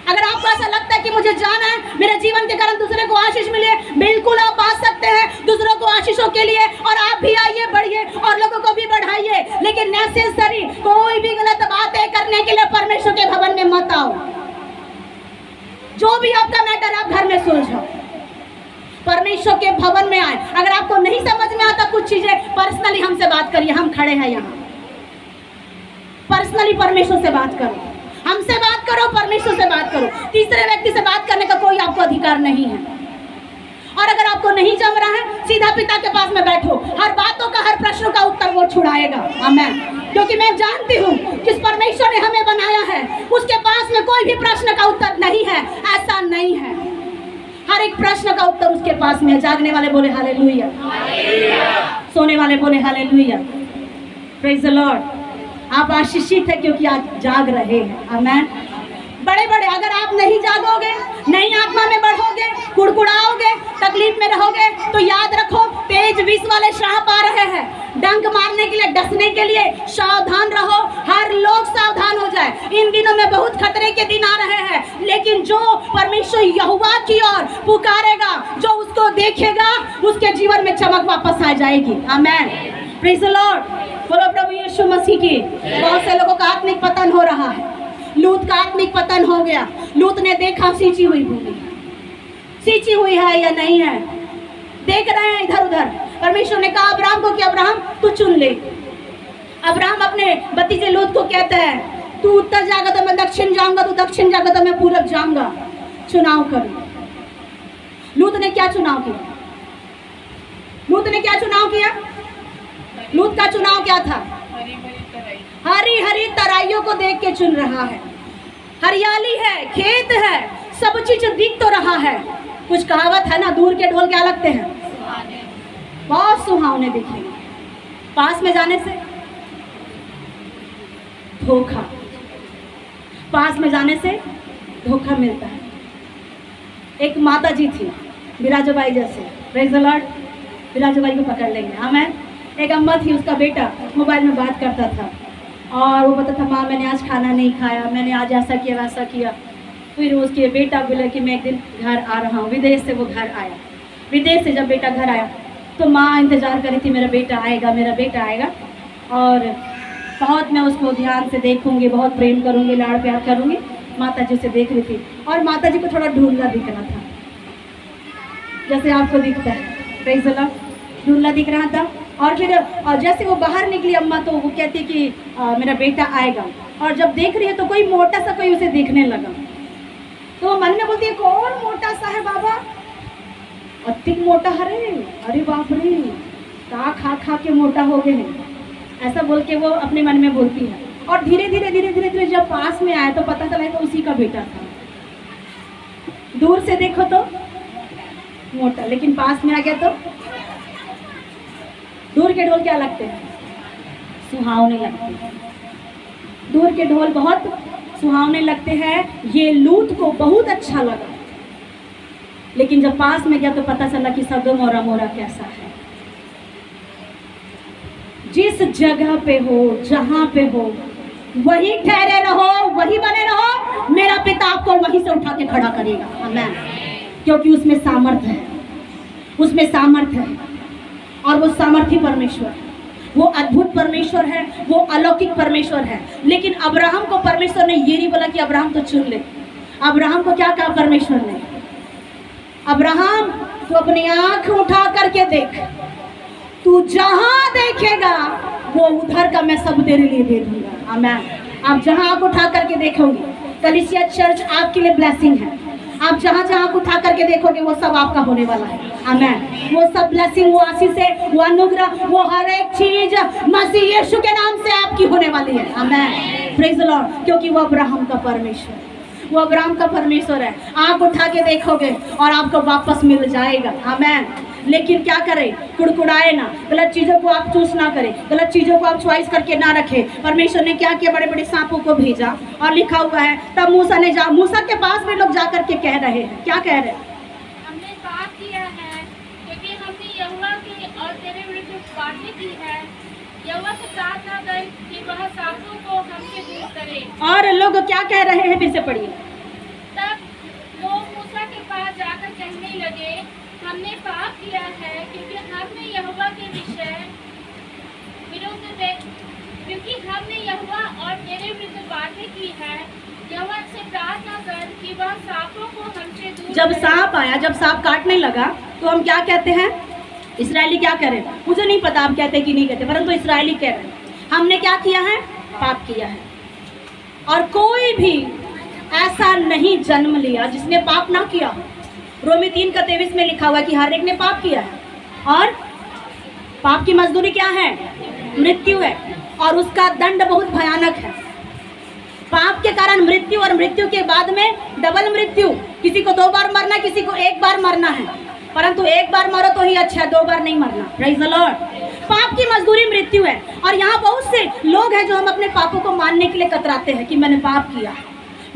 अगर आपको ऐसा लगता है कि मुझे जाना है, मेरे जीवन के कारण दूसरे को आशीष मिले, बिल्कुल आप आ सकते हैं दूसरों को आशीषों के लिए। और आप भी आइए, बढ़िए और लोगों को भी बढ़ाइए, लेकिन नेसेसरी कोई भी गलत बातें करने के लिए परमेश्वर के भवन में मत आओ। जो भी आपका मैटर आप घर में सुलझाओ, परमेश्वर के भवन में आए। अगर आपको नहीं समझ में आता कुछ चीजें, पर्सनली हमसे बात करिए, हम खड़े हैं यहाँ। पर्सनली परमेश्वर से बात करो, हमसे बात करो, परमेश्वर से बात करो। तीसरे व्यक्ति से बात करने का कोई आपको अधिकार नहीं है। और अगर आपको नहीं जम रहा है, सीधा पिता के पास में बैठो, हर बातों का, हर प्रश्न का उत्तर वो छुड़ाएगा। आमीन। क्योंकि मैं जानती हूँ जिस परमेश्वर ने हमें बनाया है उसके पास में कोई भी प्रश्न का उत्तर नहीं है, ऐसा नहीं है। हर एक प्रश्न का उत्तर उसके पास में है। जागने वाले बोले हालेलुया, सोने वाले बोले हालेलुया। Praise the Lord. आप आशीषित है क्योंकि आज जाग रहे हैं। आमीन। बड़े अगर आप नहीं जागोगे, नहीं आत्मा में बढ़ोगे, कुड़कुड़ाओगे, तकलीफ में रहोगे, तो याद रखो तेज विष वाले श्राप आ रहे हैं। डंक मारने के लिए, डसने के लिए सावधान रहो। हर लोग सावधान हो जाए। इन दिनों में बहुत खतरे के दिन आ रहे हैं, लेकिन जो परमेश्वर यहोवा की ओर पुकारेगा, जो उसको देखेगा, उसके जीवन में चमक वापस आ जाएगी। आमीन। Praise the Lord. बोलो प्रभु यीशु मसीह की। बहुत से लोगों का आत्मिक पतन हो रहा है। लूत का आत्मिक पतन हो गया। लूत ने देखा सींची हुई भूमि, सींची हुई है या नहीं है, देख रहे हैं इधर उधर। परमेश्वर ने कहा अब्राहम को कि अब्राहम तू चुन ले। अब्राहम अपने भतीजे लूत को कहता है, तू उत्तर जाएगा तो मैं दक्षिण जाऊंगा, तू दक्षिण जाएगा तो मैं पूरब जाऊंगा, चुनाव कर। लूत ने क्या चुनाव किया? लूत ने क्या चुनाव किया? लूत का चुनाव क्या था? हरी हरी तराइयों को देख के चुन रहा है। हरियाली है, खेत है, सब चीज दिख तो रहा है। कुछ कहावत है ना, दूर के ढोल क्या लगते हैं? बहुत सुहावने दिखेंगे। पास में जाने से धोखा, पास में जाने से धोखा मिलता है। एक माता जी थी विराजोबाई जैसे, प्रेज द लॉर्ड। विराजोबाई को पकड़ लेंगे। आमीन। एक अम्मा थी, उसका बेटा मोबाइल में बात करता था और वो बताता था, माँ मैंने आज खाना नहीं खाया, मैंने आज ऐसा किया वैसा किया। फिर उसके बेटा बोला कि मैं एक दिन घर आ रहा हूँ। विदेश से वो घर आया। विदेश से जब बेटा घर आया तो माँ इंतज़ार करी थी, मेरा बेटा आएगा, मेरा बेटा आएगा, और बहुत मैं उसको ध्यान से देखूँगी, बहुत प्रेम करूँगी, लाड़ प्यार करूँगी। माता जी उसे देख रही थी और माता जी को थोड़ा ढूंढला दिख रहा था, जैसे आपको दिखता है। Praise the Lord. ढूंढला दिख रहा था। और फिर जैसे वो बाहर निकली अम्मा, तो वो कहती कि मेरा बेटा आएगा। और जब देख रही है तो कोई मोटा सा कोई उसे दिखने लगा, तो वो मन में बोलती है, कौन मोटा सा है बाबा? अतिक मोटा है, अरे बाप रे, खा खा के मोटा हो गए हैं, ऐसा बोल के वो अपने मन में बोलती है। और धीरे धीरे जब पास में आया तो पता चला तो उसी का बेटा था। दूर से देखो तो मोटा, लेकिन पास में आ गया तो दूर के ढोल क्या लगते हैं? सुहावने लगते हैं। दूर के ढोल बहुत सुहावने लगते हैं। ये लूत को बहुत अच्छा लगा, लेकिन जब पास में गया तो पता चला कि सदोम और अमोरा कैसा है। जिस जगह पे हो, जहां पे हो, वही ठहरे रहो, वही बने रहो। मेरा पिता आपको वहीं से उठा के खड़ा करेगा। आमीन। क्योंकि उसमें सामर्थ्य है, उसमें सामर्थ्य है। और वो सामर्थी परमेश्वर है, वो अद्भुत परमेश्वर है, वो अलौकिक परमेश्वर है। लेकिन अब्राहम को परमेश्वर ने ये नहीं बोला कि अब्राहम तो चुन ले। अब्राहम को क्या कहा परमेश्वर ने? अब्राहम तू अपनी आंख उठा करके देख, तू जहां देखेगा वो उधर का मैं सब तेरे लिए दे दूंगा। आमीन। आप जहां आंख उठा करके देखोगे, कलीसिया चर्च आपके लिए ब्लेसिंग है। आप जहां जहां आंख उठा करके देखोगे वो सब आपका होने वाला है। आमीन। वो सब ब्लेसिंग, वो आशीष है, वो अनुग्रह, वो हर एक चीज मसीह यीशु के नाम से आपकी होने वाली है। आमीन। Praise the Lord. क्योंकि वो अब्राहम का परमेश्वर, वो अब्राहम का परमेश्वर है। आंख उठा के देखोगे और आपको वापस मिल जाएगा। आमीन। लेकिन क्या करें? कुड़कुड़ाए ना, गलत चीज़ों को आप चूज ना करें, गलत चीज़ों को आप चॉइस करके ना रखें। परमेश्वर ने क्या किया? बड़े बड़े सांपों को भेजा और लिखा हुआ है तब मूसा के पास में लोग जाकर के कह रहे हैं, क्या कह रहे हैं? हमने पाप किया है क्योंकि हमने यहोवा के और तेरे विरुद्ध बातें की है। यहोवा से प्रार्थना कर कि वह सांपों को हमसे दूर करे। और लोग क्या कह रहे हैं? फिर से पढ़िए। तब लोग मूसा के पास जाकर कहने लगे हमने पाप किया है क्योंकि हमने यहोवा के विरुद्ध क्योंकि हमने यहोवा और तेरे विरुद्ध बातें की है। यहोवा से प्रार्थना कर कि वह सांपों को हमसे दूर जब करे। सांप आया, जब सांप काटने लगा तो हम क्या कहते हैं? इस्राएली क्या करें? मुझे नहीं पता आप कहते कि नहीं कहते, परंतु इस्राएली कह रहे हैं हमने क्या किया है? पाप किया है। और कोई भी ऐसा नहीं जन्म लिया जिसने पाप ना किया। रोमी 3:23 में लिखा हुआ है कि हर एक ने पाप किया है और पाप की मजदूरी क्या है? मृत्यु है, और उसका दंड बहुत भयानक है। पाप के कारण मृत्यु, और मृत्यु के बाद में डबल मृत्यु। किसी को 2 बार मरना, किसी को 1 बार मरना है, परंतु 1 बार मरो तो ही अच्छा है, 2 बार नहीं मरना। Praise the Lord. पाप की मजदूरी मृत्यु है। और यहाँ बहुत से लोग हैं जो हम अपने पापों को मानने के लिए कतराते हैं कि मैंने पाप किया,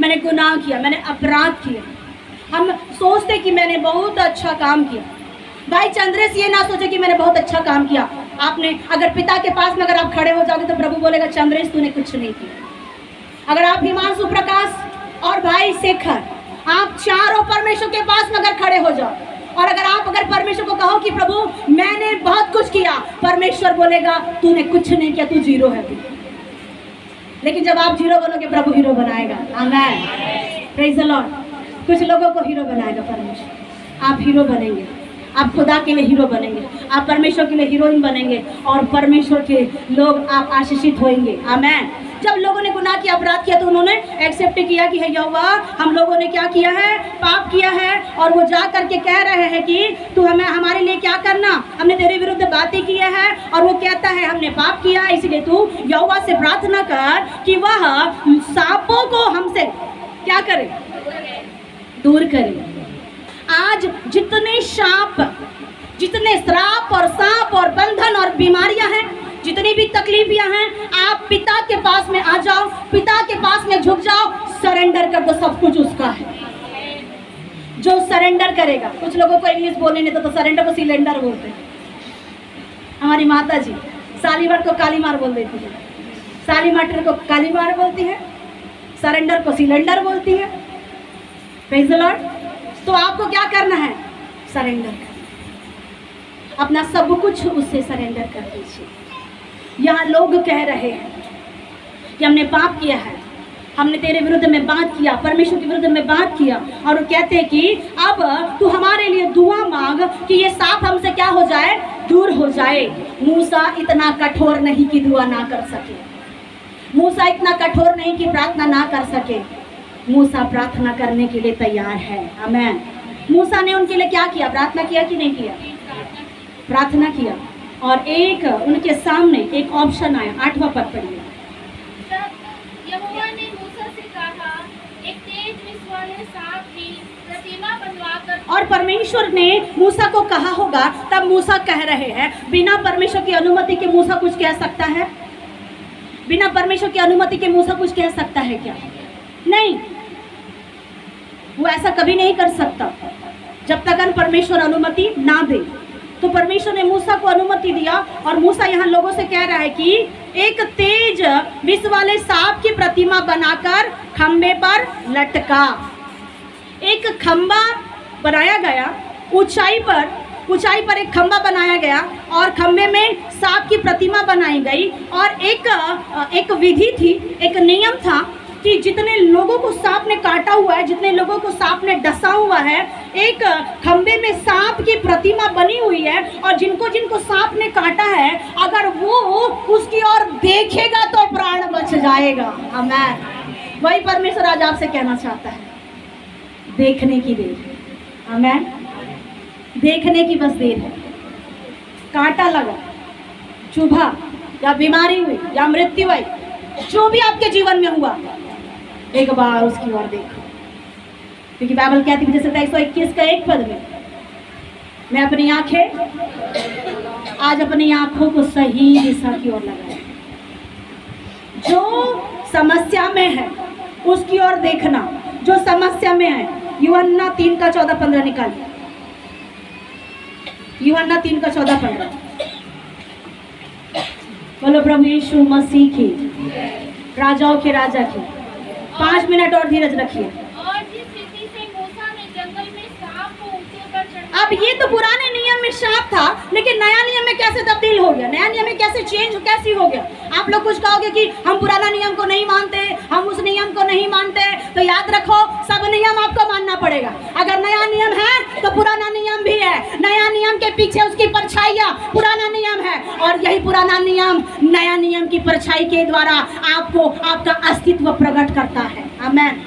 मैंने गुनाह किया, मैंने अपराध किया। हम सोचते कि मैंने बहुत अच्छा काम किया। भाई चंद्रेश ये ना सोचे कि मैंने बहुत अच्छा काम किया। आपने अगर पिता के पास में अगर आप खड़े हो जाओगे तो प्रभु बोलेगा चंद्रेश तूने कुछ नहीं किया। अगर आप हिमांशु प्रकाश और भाई शेखर, आप चारों परमेश्वर के पास में अगर खड़े हो जाओ और अगर परमेश्वर को कहो कि प्रभु मैंने बहुत कुछ किया, परमेश्वर बोलेगा तूने कुछ नहीं किया, तू 0 है। लेकिन जब आप 0 बनोगे प्रभु हीरो बनाएगा। आमीन। Praise the Lord. कुछ लोगों को हीरो बनाएगा परमेश्वर। आप हीरो बनेंगे, आप खुदा के लिए हीरो बनेंगे, आप परमेश्वर के लिए हीरोइन बनेंगे और परमेश्वर के लोग आप आशीषित होंगे। आमीन। जब लोगों ने गुनाह किया, अपराध किया तो उन्होंने एक्सेप्ट किया कि है यहोवा हम लोगों ने क्या किया है? पाप किया है। और वो जा करके कह रहे हैं कि तू हमें हमारे लिए क्या करना, हमने तेरे विरुद्ध बातें की है। और वो कहता है हमने पाप किया, इसलिए तू यहोवा से प्रार्थना कर कि वह सांपों को हमसे क्या करे? दूर करे। आज जितने श्राप और सांप और बंधन और बीमारियां हैं, जितनी भी तकलीफियां हैं, आप पिता के पास में आ जाओ, पिता के पास में झुक जाओ, सरेंडर कर दो, सब कुछ उसका है। जो सरेंडर करेगा, कुछ लोगों को इंग्लिश बोलने नहीं तो सरेंडर को सिलेंडर बोलते हैं। हमारी माता जी सालीमार को कालीमार बोल देती है, साली मटर को कालीमार बोलती है, सरेंडर को सिलेंडर बोलती है। Praise the Lord. तो आपको क्या करना है? सरेंडर करना, अपना सब कुछ उससे सरेंडर कर दीजिए। यहाँ लोग कह रहे हैं कि हमने पाप किया है, हमने तेरे विरुद्ध में बात किया, परमेश्वर के विरुद्ध में बात किया, और वो कहते हैं कि अब तू हमारे लिए दुआ मांग कि ये सांप हमसे क्या हो जाए? दूर हो जाए। मूसा इतना कठोर नहीं कि दुआ ना कर सके, मूसा इतना कठोर नहीं कि प्रार्थना ना कर सके। मूसा प्रार्थना करने के लिए तैयार है। आमीन। मूसा ने उनके लिए क्या किया? प्रार्थना किया कि नहीं किया? प्रार्थना किया। और एक उनके सामने एक ऑप्शन आया। 8वां पद पढ़िए। तब यहोवा ने मूसा से कहा एक तेज विष वाले सांप की प्रतिमा बनवाकर। और परमेश्वर ने मूसा को कहा होगा, तब मूसा कह रहे हैं बिना परमेश्वर की अनुमति के मूसा कुछ कह सकता है? बिना परमेश्वर की अनुमति के मूसा कुछ कह सकता है क्या? नहीं, वो ऐसा कभी नहीं कर सकता जब तक परमेश्वर अनुमति ना दे। तो परमेश्वर ने मूसा को अनुमति दिया और मूसा यहाँ लोगों से कह रहा है कि एक तेज विष वाले सांप की प्रतिमा बनाकर खंबे पर लटका। एक खंबा बनाया गया, ऊंचाई पर एक खंबा बनाया गया और खंबे में सांप की प्रतिमा बनाई गई। और एक विधि थी, एक नियम था कि जितने लोगों को सांप ने काटा हुआ है, जितने लोगों को सांप ने डसा हुआ है, एक खंबे में सांप की प्रतिमा बनी हुई है, और जिनको जिनको सांप ने काटा है, अगर वो उसकी ओर देखेगा तो प्राण बच जाएगा। आमीन। वही परमेश्वर आज आपसे कहना चाहता है, देखने की देर। आमीन। देखने की बस देर है। कांटा लगा, चुभा, या बीमारी हुई, या मृत्यु आई, जो भी आपके जीवन में हुआ, एक बार उसकी ओर देखो, क्योंकि बाइबल कहती है जैसे 121 का 1 पद में, मैं अपनी आंखें आज अपनी आंखों को सही दिशा की ओर लगाए। जो समस्या में है उसकी ओर देखना, जो समस्या में है। यूहन्ना 3 का 14-15 निकालिए। यूहन्ना 3 का 14-15। बोलो प्रभु यीशु मसीह की, राजाओं के राजा की। 5 मिनट और धीरज रखिए। और जिस रीति से मूसा ने जंगल में सांप को ऊंचे पर चढ़ाया। अब ये तो पुराने नियम में सांप था, लेकिन नया नियम में कैसे तब्दील हो गया, नया नियम में कैसे चेंज कैसी हो गया। आप लोग कुछ कहोगे कि हम पुराना नियम को नहीं मानते, हम उस नियम को नहीं मानते, तो याद रखो सब नियम आपको मानना पड़ेगा। अगर नया नियम है तो पुराना नियम भी है, नया नियम के पीछे उसकी परछाइयाँ पुराना नियम है, और यही पुराना नियम नया नियम की परछाई के द्वारा आपको आपका अस्तित्व प्रकट करता है। आमीन।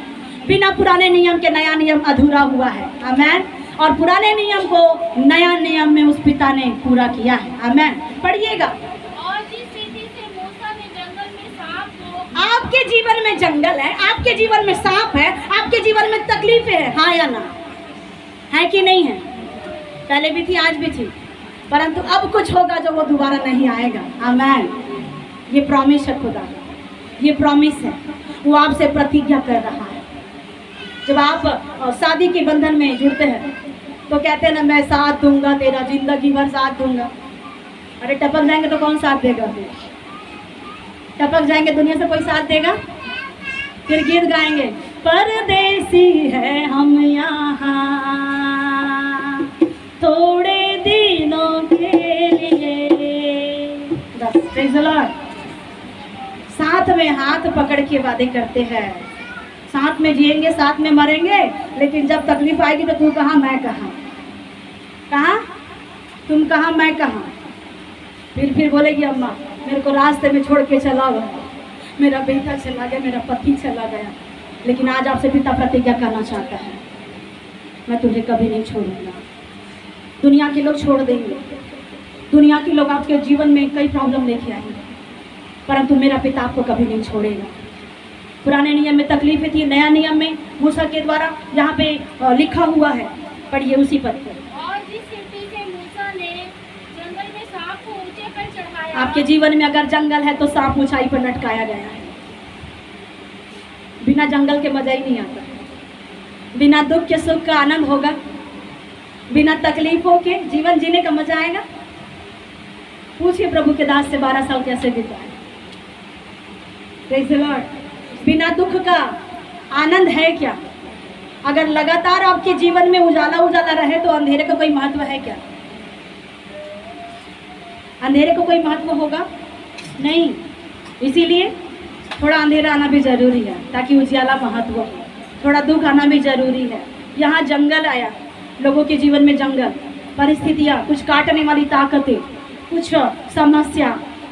बिना पुराने नियम के नया नियम अधूरा हुआ है। आमीन। और पुराने नियम को नया नियम में उस पिता ने पूरा किया है। आमीन। पढ़िएगा। और जिस रीति से मूसा ने जंगल में सांप को। आपके जीवन में जंगल है, आपके जीवन में सांप है, आपके जीवन में तकलीफें है, हाँ या ना, है कि नहीं है? पहले भी थी, आज भी थी, परंतु अब कुछ होगा जो वो दोबारा नहीं आएगा। आमीन। ये प्रॉमिस है खुदा, ये प्रॉमिस है, वो आपसे प्रतिज्ञा कर रहा है। जब आप शादी के बंधन में जुड़ते हैं तो कहते हैं ना, मैं साथ दूंगा तेरा, जिंदगी भर साथ दूंगा। अरे टपक जाएंगे तो कौन साथ देगा? फिर टपक जाएंगे, दुनिया से कोई साथ देगा? फिर गीत गाएंगे, परदेसी है हम यहाँ थोड़े दिनों के लिए। बस, praise the Lord। साथ में हाथ पकड़ के वादे करते हैं, साथ में जिएंगे, साथ में मरेंगे, लेकिन जब तकलीफ आएगी तो तू कहाँ मैं कहाँ, कहाँ तुम कहाँ मैं कहाँ। फिर बोलेगी अम्मा मेरे को रास्ते में छोड़ के चला गया, मेरा बेटा चला गया, मेरा पति चला गया। लेकिन आज आपसे पिता प्रतिज्ञा करना चाहता है, मैं तुझे कभी नहीं छोड़ूंगा। दुनिया के लोग छोड़ देंगे, दुनिया के लोग आपके जीवन में कई प्रॉब्लम लेके आएंगे, परंतु मेरा पिता आपको कभी नहीं छोड़ेगा। पुराने नियम में तकलीफें थी, नया नियम में मूसा के द्वारा यहाँ पे लिखा हुआ है, पढ़िए उसी पद पर। और जिस रीति से मूसा ने जंगल में सांप को ऊंचे पर चढ़ाया। आपके जीवन में अगर जंगल है तो सांप ऊंचाई पर लटकाया गया है। बिना जंगल के मजा ही नहीं आता, बिना दुख के सुख का आनंद होगा, बिना तकलीफों के जीवन जीने का मजा आएगा? पूछिए प्रभु के दास से 12 साल कैसे बीता। Praise the Lord. बिना दुख का आनंद है क्या? अगर लगातार आपके जीवन में उजाला उजाला रहे तो अंधेरे का कोई महत्व है क्या? अंधेरे को कोई महत्व होगा नहीं। इसीलिए थोड़ा अंधेरा आना भी जरूरी है ताकि उजाला महत्व हो, थोड़ा दुख आना भी जरूरी है। यहाँ जंगल आया, लोगों के जीवन में जंगल, परिस्थितियाँ, कुछ काटने वाली ताकतें, कुछ समस्या,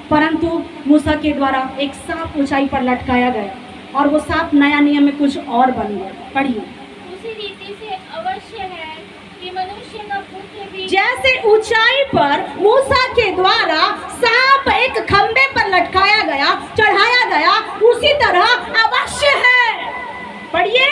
परंतु मूसा के द्वारा एक सांप ऊंचाई पर लटकाया गया और वो सांप नया नियम में कुछ और बन गया। पढ़िए। उसी रीति से अवश्य है कि मनुष्य का पुत्र भी। जैसे ऊंचाई पर मूसा के द्वारा सांप एक खंबे पर लटकाया गया, चढ़ाया गया, उसी तरह अवश्य है, पढ़िए,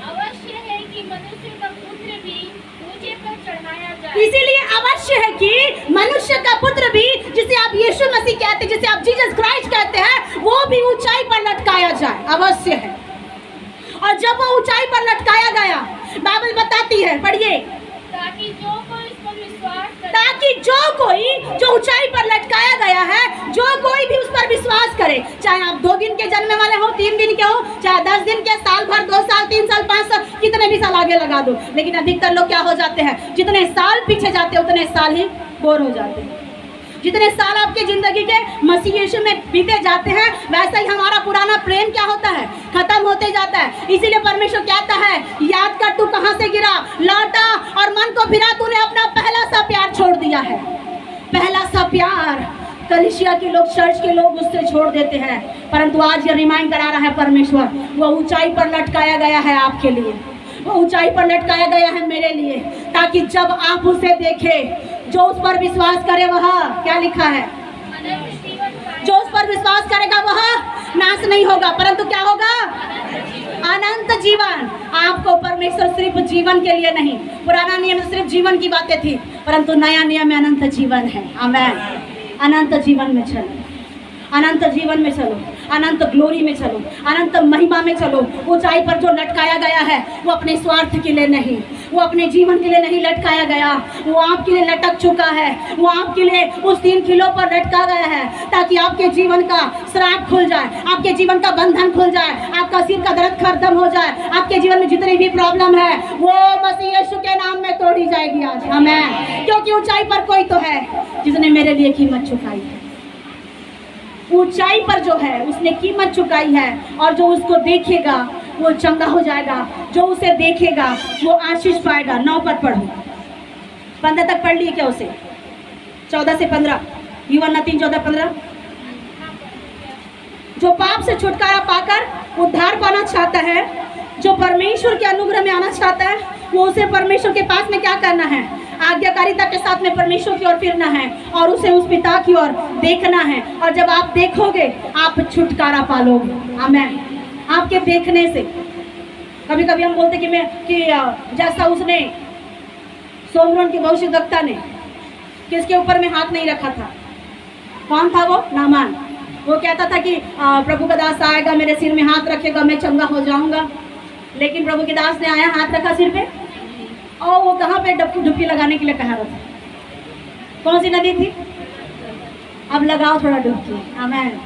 अवश्य है कि मनुष्य का पुत्र भी ऊंचे पर चढ़ाया जाए। इसीलिए अवश्य है कि मनुष्य का पुत्र भी, जिसे आप यीशु मसीह कहते हैं, जिसे आप जीसस क्राइस्ट कहते हैं, वो भी ऊंचाई पर लटकाया जाए, अवश्य है। और जब वो ऊंचाई पर लटकाया गया, बाइबल बताती है, पढ़िए, ताकि जो कोई इस पर विश्वास करे। ताकि जो ऊंचाई पर लटकाया गया है, जो कोई भी उस पर विश्वास करे, चाहे आप 2 दिन के जन्मे वाले हो, 3 दिन के हो, चाहे 10 दिन के, साल भर, 2 साल, 3 साल, 5 साल, कितने भी साल आगे लगा दो। लेकिन अधिकतर लोग क्या हो जाते हैं, जितने साल पीछे जाते हैं उतने साल ही बोर हो जाते हैं। जितने साल आपके जिंदगी के मसीह यीशु में बीते जाते हैं, वैसे ही हमारा पुराना प्रेम क्या होता है, खत्म होता होते जाता है। इसीलिए परमेश्वर कहता है याद कर तू कहाँ से गिरा, लौटा और मन को फिरा, तूने अपना पहला सा प्यार छोड़ दिया है। पहला सा प्यार कलीसिया के लोग, चर्च के लोग उससे छोड़ देते हैं, परंतु आज ये रिमाइंड करा रहा है परमेश्वर, वो ऊंचाई पर लटकाया गया है आपके लिए, वो ऊंचाई पर लटकाया गया है मेरे लिए, ताकि जब आप उसे देखें, जो उस पर विश्वास करे वह, क्या लिखा है, जो उस पर विश्वास करेगा वह नाश नहीं होगा परंतु क्या होगा, अनंत जीवन। आपको परमेश्वर सिर्फ जीवन के लिए नहीं, पुराना नियम में सिर्फ जीवन की बातें थी, परंतु नया नियम में अनंत जीवन है। आमेन। अनंत जीवन में चलो, अनंत जीवन में चलो, अनंत ग्लोरी में चलो, अनंत महिमा में चलो। ऊंचाई पर जो लटकाया गया है वो अपने स्वार्थ के लिए नहीं, वो अपने जीवन के लिए नहीं लटकाया गया, वो आपके लिए लटक चुका है, वो आपके लिए उस 3 किलो पर लटका गया है, ताकि आपके जीवन का श्राप खुल जाए, आपके जीवन का बंधन खुल जाए, आपका सिर का दर्द खत्म हो जाए, आपके जीवन में जितनी भी प्रॉब्लम है वो मसीह यीशु के नाम में तोड़ी जाएगी आज। आमीन। क्योंकि ऊंचाई पर कोई तो है जिसने मेरे लिए कीमत चुकाई है। ऊंचाई पर जो है उसने कीमत चुकाई है, और जो उसको देखेगा वो चंगा हो जाएगा, जो उसे देखेगा वो आशीष पाएगा। 9 पद पढ़ो, 15 तक पढ़ लिए क्या उसे, 14 से 15, यूहन्ना 3:14-15। जो पाप से छुटकारा पाकर उद्धार पाना चाहता है, जो परमेश्वर के अनुग्रह में आना चाहता है, वो उसे परमेश्वर के पास में क्या करना है, आज्ञाकारिता के साथ में परमेश्वर की ओर फिरना है और उसे उस पिता की ओर देखना है। और जब आप देखोगे आप छुटकारा पालोगे। आमीन। आपके देखने से, कभी कभी हम बोलते कि जैसा उसने सोमरोन के भविष्यद्वक्ता ने किसके ऊपर में हाथ नहीं रखा था, कौन था वो, नामान। वो कहता था कि प्रभु का दास आएगा, मेरे सिर में हाथ रखेगा, मैं चंगा हो जाऊंगा। लेकिन प्रभु के दास ने आया, हाथ रखा सिर पे, और वो कहाँ पे डुबकी लगाने के लिए कहा रहा था, कौन सी नदी थी, अब लगाओ थोड़ा डुबकी। आमीन।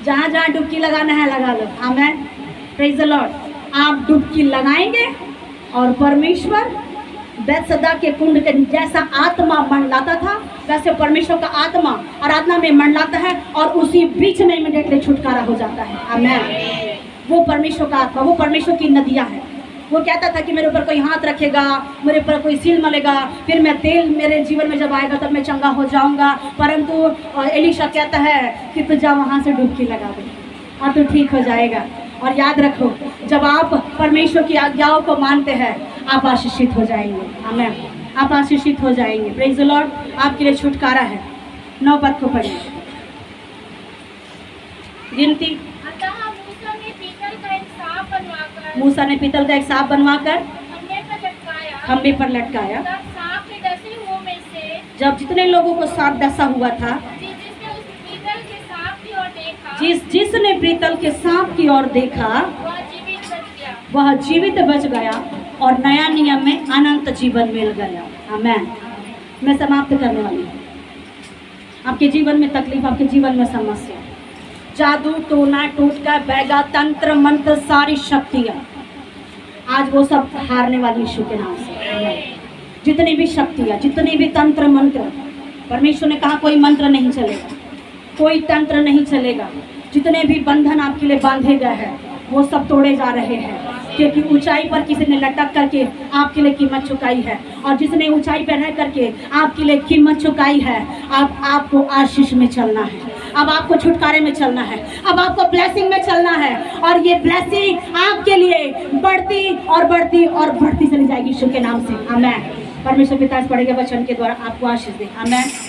जहाँ जहाँ डुबकी लगाना है लगा लो। आमीन। Praise the Lord. आप डुबकी लगाएंगे और परमेश्वर बैतसैदा के कुंड के जैसा आत्मा मंडलाता था, वैसे परमेश्वर का आत्मा आराधना में मंडलाता है और उसी बीच में इमीडिएटली छुटकारा हो जाता है। आमीन। वो परमेश्वर का आत्मा, वो परमेश्वर की नदियाँ है। वो कहता था कि मेरे ऊपर कोई हाथ रखेगा, मेरे ऊपर कोई सील मलेगा, फिर मैं तेल मेरे जीवन में जब आएगा तब मैं चंगा हो जाऊंगा। परंतु एलीशा कहता है कि तू जा वहाँ से डुबकी लगा दे और तू ठीक हो जाएगा। और याद रखो, जब आप परमेश्वर की आज्ञाओं को मानते हैं आप आशीषित हो जाएंगे। आमीन। आप आशीषित हो जाएंगे। Praise the Lord. आपके लिए छुटकारा है। 9 पद को पढ़िए, गिनती। मूसा ने पीतल का एक सांप बनवाकर खंबे पर लटकाया। जब जितने लोगों को सांप डसा हुआ था, जिसने पीतल के सांप की ओर देखा वह जीवित बच गया और नया नियम में अनंत जीवन मिल गया। आमीन। मैं समाप्त करने वाली हूँ। आपके जीवन में तकलीफ, आपके जीवन में समस्या, जादू टोना टोटका बैगा तंत्र मंत्र सारी शक्तियाँ, आज वो सब हारने वाली यीशु के नाम से। जितनी भी शक्तियाँ, जितनी भी तंत्र मंत्र, परमेश्वर ने कहा कोई मंत्र नहीं चलेगा, कोई तंत्र नहीं चलेगा। जितने भी बंधन आपके लिए बांधे गए हैं वो सब तोड़े जा रहे हैं, क्योंकि ऊंचाई पर किसी ने लटक करके आपके लिए कीमत चुकाई है। और जिसने ऊंचाई पर रह करके आपके लिए कीमत चुकाई है, अब आपको आशीष में चलना है, अब आपको छुटकारे में चलना है, अब आपको ब्लेसिंग में चलना है। और ये ब्लेसिंग आपके लिए बढ़ती और बढ़ती और बढ़ती चली जाएगी यीशु के नाम से। आमीन। परमेश्वर पिता इस पढ़े गए वचन के द्वारा आपको आशीष दे। आमीन।